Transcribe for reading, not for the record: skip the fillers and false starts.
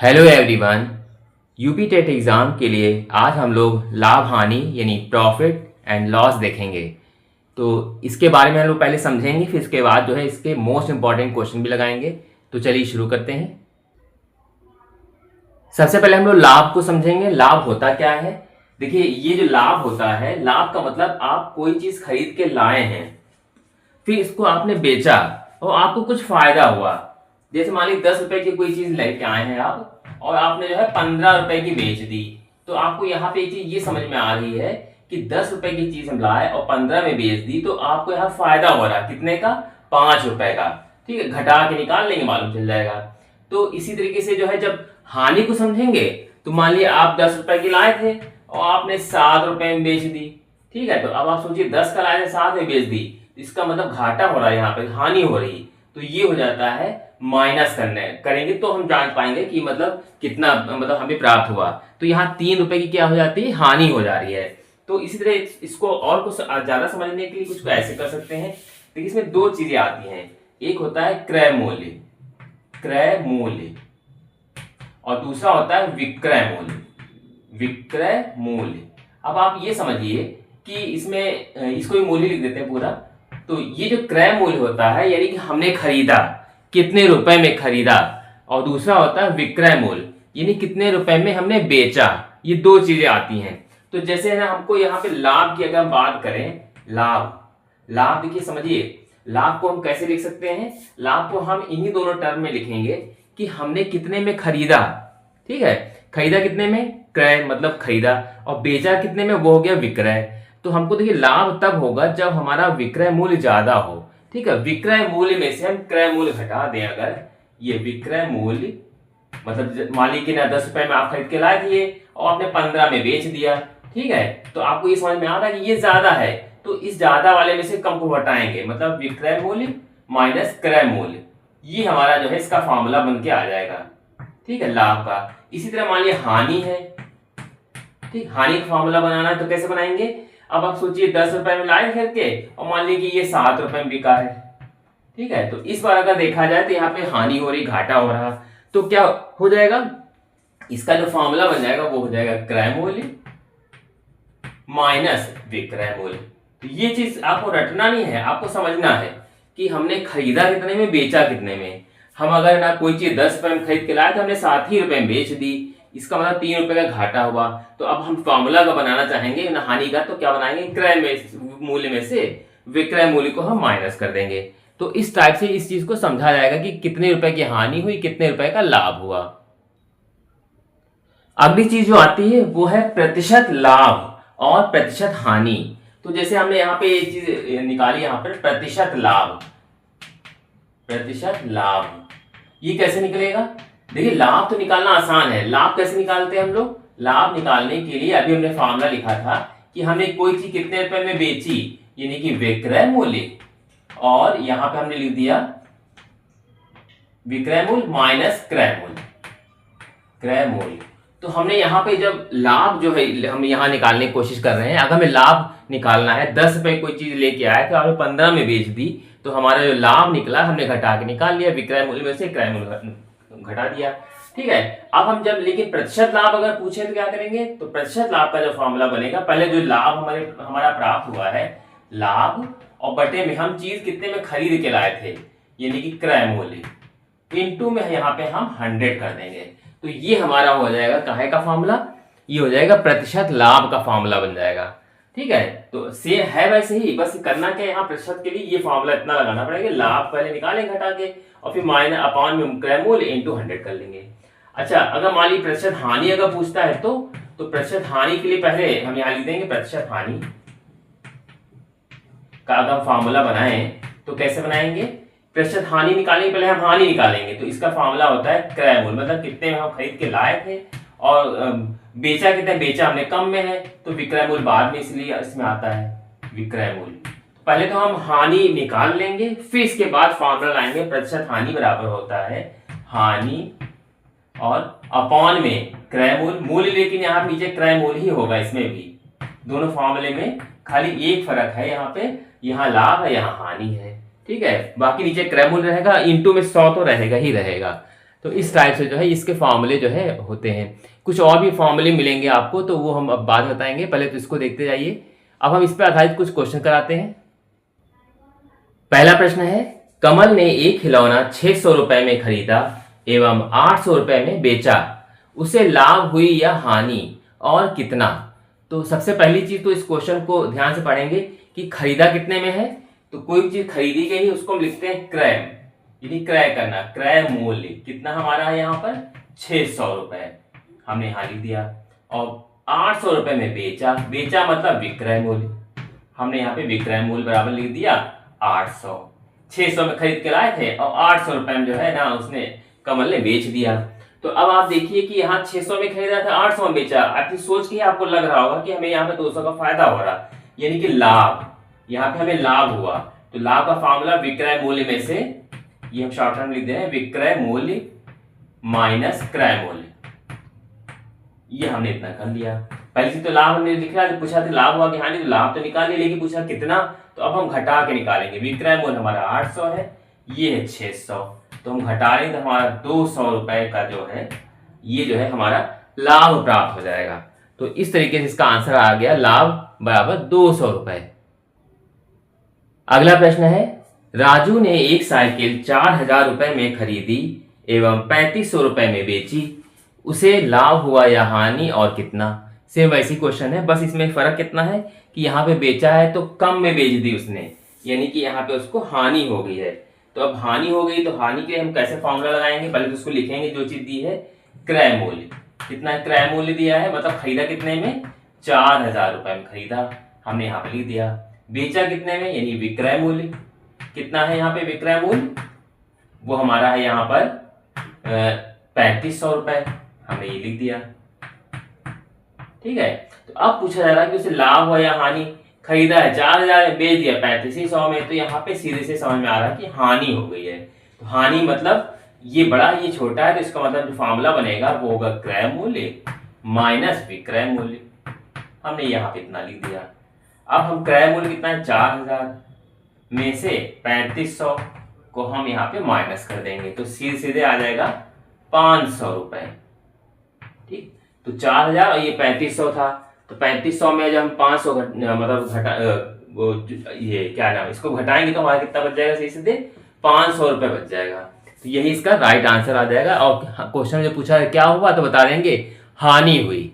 Hello everyone. UP TET exam के लिए आज हम लोग लाभ हानि यानी प्रॉफिट एंड लॉस देखेंगे। तो इसके बारे में हम लोग पहले समझेंगे, फिर इसके बाद जो है इसके मोस्ट इंपॉर्टेंट क्वेश्चन भी लगाएंगे। तो चलिए शुरू करते हैं। सबसे पहले हम लोग लाभ को समझेंगे। लाभ होता क्या है? देखिए, ये जो लाभ होता है, लाभ का मतलब आप कोई चीज़ खरीद के लाए हैं, फिर इसको आपने बेचा और आपको कुछ फायदा हुआ। जैसे मान लीजिए 10 रुपए की कोई चीज लेके आए हैं आप और आपने जो है 15 रुपए की बेच दी। तो आपको यहाँ पे एक चीज ये समझ में आ रही है कि 10 रुपए की चीज हम लाए और 15 में बेच दी, तो आपको यहाँ फायदा हो रहा है कितने का? 5 रुपए का। ठीक है, घटा के निकाल लेंगे, मालूम चल जाएगा। तो इसी तरीके से जो है जब हानि को समझेंगे, तो मान लिया आप 10 रुपए की लाए थे और आपने 7 रुपए में बेच दी। ठीक है, तो अब आप सोचिए 10 का लाए थे, 7 में बेच दी, इसका मतलब घाटा हो रहा है, यहाँ पे हानि हो रही। तो ये हो जाता है माइनस करेंगे तो हम जान पाएंगे कि मतलब कितना मतलब हमें प्राप्त हुआ। तो यहाँ 3 रुपए की क्या हो जाती है? हानि हो जा रही है। तो इसी तरह इसको और कुछ ज्यादा समझने के लिए कुछ ऐसे कर सकते हैं। देखिए, इसमें दो चीजें आती हैं। एक होता है क्रय मूल्य, क्रय मूल्य, और दूसरा होता है विक्रय मूल्य, विक्रय मूल्य। अब आप ये समझिए कि इसमें इसको ही मूल्य लिख देते हैं पूरा। तो ये जो क्रय मूल्य होता है, यानी कि हमने खरीदा, कितने रुपए में खरीदा, और दूसरा होता है विक्रय मूल्य, यानी कितने रुपए में हमने बेचा। ये दो चीजें आती हैं। तो जैसे ना हमको यहाँ पे लाभ की अगर हम बात करें, लाभ, लाभ देखिए समझिए, लाभ को हम कैसे लिख सकते हैं? लाभ को हम इन्हीं दोनों टर्म में लिखेंगे कि हमने कितने में खरीदा। ठीक है, खरीदा कितने में? क्रय मतलब खरीदा, और बेचा कितने में? वो हो गया विक्रय। तो हमको देखिए लाभ तब होगा जब हमारा विक्रय मूल्य ज्यादा हो। ठीक है, विक्रय मूल्य में से हम क्रय मूल्य घटा दें। अगर ये विक्रय मूल्य मतलब मान लीजिए ना 10 रुपए में आप खरीद के लाए थे और आपने 15 में बेच दिया। ठीक है, तो आपको ये समझ में आ रहा है कि ये ज्यादा है, तो इस ज्यादा वाले में से कम को घटाएंगे, मतलब विक्रय मूल्य माइनस क्रय मूल्य। ये हमारा जो है इसका फॉर्मूला बन के आ जाएगा। ठीक है, लाभ का। इसी तरह मान लिया हानि है। ठीक, हानि का फॉर्मूला बनाना है तो कैसे बनाएंगे? अब आप सोचिए 10 रुपए में लाए खरीद के और मान लीजिए ये 7 रुपए में बिका है। ठीक है, तो इस बार अगर देखा जाए तो यहाँ पे हानि हो रही, घाटा हो रहा, तो क्या हो जाएगा? इसका जो फॉर्मूला बन जाएगा वो हो जाएगा क्रय मूल्य माइनस विक्रय मूल्य। तो ये चीज आपको रटना नहीं है, आपको समझना है कि हमने खरीदा कितने में, बेचा कितने में। हम अगर ना कोई चीज 10 रुपए में खरीद के लाए तो हमने 7 ही रुपए में बेच दी, इसका मतलब 3 रुपए का घाटा हुआ। तो अब हम फॉर्मूला का बनाना चाहेंगे ना हानि का, तो क्या बनाएंगे? क्रय में मूल्य में से विक्रय मूल्य को हम माइनस कर देंगे। तो इस टाइप से इस चीज को समझा जाएगा कि कितने रुपए की हानि हुई, कितने रुपए का लाभ हुआ। अगली चीज जो आती है वो है प्रतिशत लाभ और प्रतिशत हानि। तो जैसे हमने यहाँ पे एक चीज निकाली, यहाँ पर प्रतिशत लाभ, प्रतिशत लाभ, ये कैसे निकलेगा? देखिए, लाभ तो निकालना आसान है। लाभ कैसे निकालते हैं हम लोग? लाभ निकालने के लिए अभी हमने फॉर्मूला लिखा था कि हमने कोई चीज कितने रुपए में बेची, यानी कि विक्रय मूल्य, और यहां पे हमने लिख दिया विक्रय मूल्य माइनस क्रय मूल्य, क्रय मूल्य। तो हमने यहाँ पे जब लाभ जो है हम यहाँ निकालने की कोशिश कर रहे हैं, अगर हमें लाभ निकालना है, 10 रुपए कोई चीज लेके आए तो आपने 15 में बेच दी, तो हमारा जो लाभ निकला हमने घटा के निकाल लिया, विक्रय मूल्य में से क्रय मूल्य घटा दिया। ठीक है, अब हम जब लेकिन प्रतिशत लाभ अगर पूछे तो क्या करेंगे? तो प्रतिशत लाभ का जो फॉर्मूला बनेगा, पहले जो लाभ हमारा प्राप्त हुआ है, लाभ और बटे में हम चीज कितने में खरीद के लाए थे, यानी कि क्रय मूल्य, इनटू में यहाँ पे हम 100 कर देंगे। तो ये हमारा हो जाएगा काहे का फॉर्मूला? ये हो जाएगा प्रतिशत लाभ का फॉर्मूला बन जाएगा। ठीक है, तो सेम है वैसे ही, बस करना क्या, यहाँ प्रतिशत के लिए ये फॉर्मूला इतना लगाना पड़ेगा, लाभ पहले निकालें घटा के और फिर माइनस अपॉन में क्रय मूल्य इनटू 100 कर लेंगे। अच्छा, अगर मान लीजिए प्रतिशत हानि अगर पूछता है तो प्रतिशत हानि के लिए पहले हम यहाँ लिख देंगे प्रतिशत हानि का अगर फॉर्मूला बनाएं तो कैसे बनाएंगे? प्रतिशत हानि निकालने के पहले हम हानि निकालेंगे, तो इसका फॉर्मूला होता है क्रय मूल्य, मतलब कितने में हम खरीद के लाए थे और बेचा कितने, बेचा हमने कम में है, तो विक्रय मूल्य बाद में इसलिए इसमें आता है विक्रय मूल्य। पहले तो हम हानि निकाल लेंगे, फिर इसके बाद फॉर्मूला लाएंगे, प्रतिशत हानि बराबर होता है हानि और अपॉन में क्रय मूल्य, मूल्य लेकिन यहाँ नीचे क्रय मूल्य ही होगा, इसमें भी दोनों फॉर्मूले में खाली एक फर्क है, यहाँ पे यहाँ लाभ है, यहाँ हानि है। ठीक है, बाकी नीचे क्रय मूल्य रहेगा, इंटू में 100 तो रहेगा ही रहेगा। तो इस टाइप से जो है इसके फॉर्मूले जो है होते हैं। कुछ और भी फॉर्मूले मिलेंगे आपको, तो वो हम अब बाद में बताएंगे, पहले तो इसको देखते जाइए। अब हम इस पर आधारित कुछ क्वेश्चन कराते हैं। पहला प्रश्न है, कमल ने एक खिलौना 600 रुपए में खरीदा एवं 800 रुपए में बेचा, उसे लाभ हुई या हानि और कितना। तो सबसे पहली चीज तो इस क्वेश्चन को ध्यान से पढ़ेंगे कि खरीदा कितने में है। तो कोई भी चीज खरीदी गई है उसको हम लिखते हैं क्रय, यानी क्रय करना, क्रय मूल्य कितना हमारा है यहाँ पर 600 रुपए, हमने यहाँ लिख दिया। और 800 रुपए में बेचा, बेचा मतलब विक्रय मूल्य, हमने यहाँ पे विक्रय मूल्य बराबर लिख दिया 800। 600 में खरीद के लाए थे और 800 रुपए में जो है ना उसने कमल ने बेच दिया। तो अब आप देखिए कि यहाँ 600 में खरीदा था, 800 में बेचा। आपकी सोच के आपको लग रहा होगा कि हमें यहाँ पे 200 का फायदा हो रहा, यानी कि लाभ, यहाँ पे हमें लाभ हुआ। तो लाभ का फॉर्मूला विक्रय मूल्य में से, ये हम शॉर्ट में लिख दे रहे हैं, विक्रय मूल्य माइनस क्रय मूल्य, ये हमने इतना कर लिया। पहले से तो लाभ हमने लिख रहा है, पूछा था लाभ हुआ कि हानि, तो लाभ तो निकाल लिया, लेकिन पूछा कितना, तो अब हम घटा के निकालेंगे। विक्रय मूल्य हमारा 800 है, ये है 600, तो हम घटा लेंगे तो हमारा 200 रुपए का जो है ये जो है हमारा लाभ प्राप्त हो जाएगा। तो इस तरीके से इसका आंसर आ गया, लाभ बराबर 200 रुपए। अगला प्रश्न है, राजू ने एक साइकिल 4000 रुपए में खरीदी एवं 3500 रुपए में बेची, उसे लाभ हुआ या हानि और कितना। सेम वैसी क्वेश्चन है, बस इसमें फर्क कितना है कि यहाँ पे बेचा है तो कम में बेच दी उसने, यानी कि यहाँ पे उसको हानि हो गई है। तो अब हानि हो गई तो हानि के हम कैसे फॉर्मूला लगाएंगे, पहले तो उसको लिखेंगे जो चीज दी है, क्रय मूल्य कितना, क्रय मूल्य दिया है मतलब खरीदा कितने में 4000 रुपए में खरीदा, हमने यहाँ पे लिख दिया। बेचा कितने में, यानी विक्रय मूल्य कितना है, यहाँ पे विक्रय मूल्य वो हमारा है यहाँ पर 3500 रुपए, हमने ये लिख दिया। ठीक है, तो अब पूछा जा रहा है कि उसे लाभ हुआ या हानि। खरीदा है 4000 में, बेच दिया 3500 में, तो यहाँ पे सीधे से समझ में आ रहा है कि हानि हो गई है। तो हानि मतलब ये बड़ा ये छोटा है, तो इसका मतलब जो फॉर्मूला बनेगा वो होगा क्रय मूल्य माइनस विक्रय मूल्य, हमने यहाँ पे इतना लिख दिया। अब हम क्रय मूल्य कितना है 4000 में से 3500 को हम यहाँ पे माइनस कर देंगे, तो सीधे सीधे आ जाएगा 500 रुपए। ठीक, तो 4000 और ये 3500 था, तो 3500 में जब हम 500 मतलब घटा वो ये क्या नाम, इसको घटाएंगे तो हमारा कितना बच जाएगा, सीधे सीधे 500 रुपए बच जाएगा। तो यही इसका राइट आंसर आ जाएगा। और क्वेश्चन जो पूछा है क्या हुआ, तो बता देंगे हानि हुई।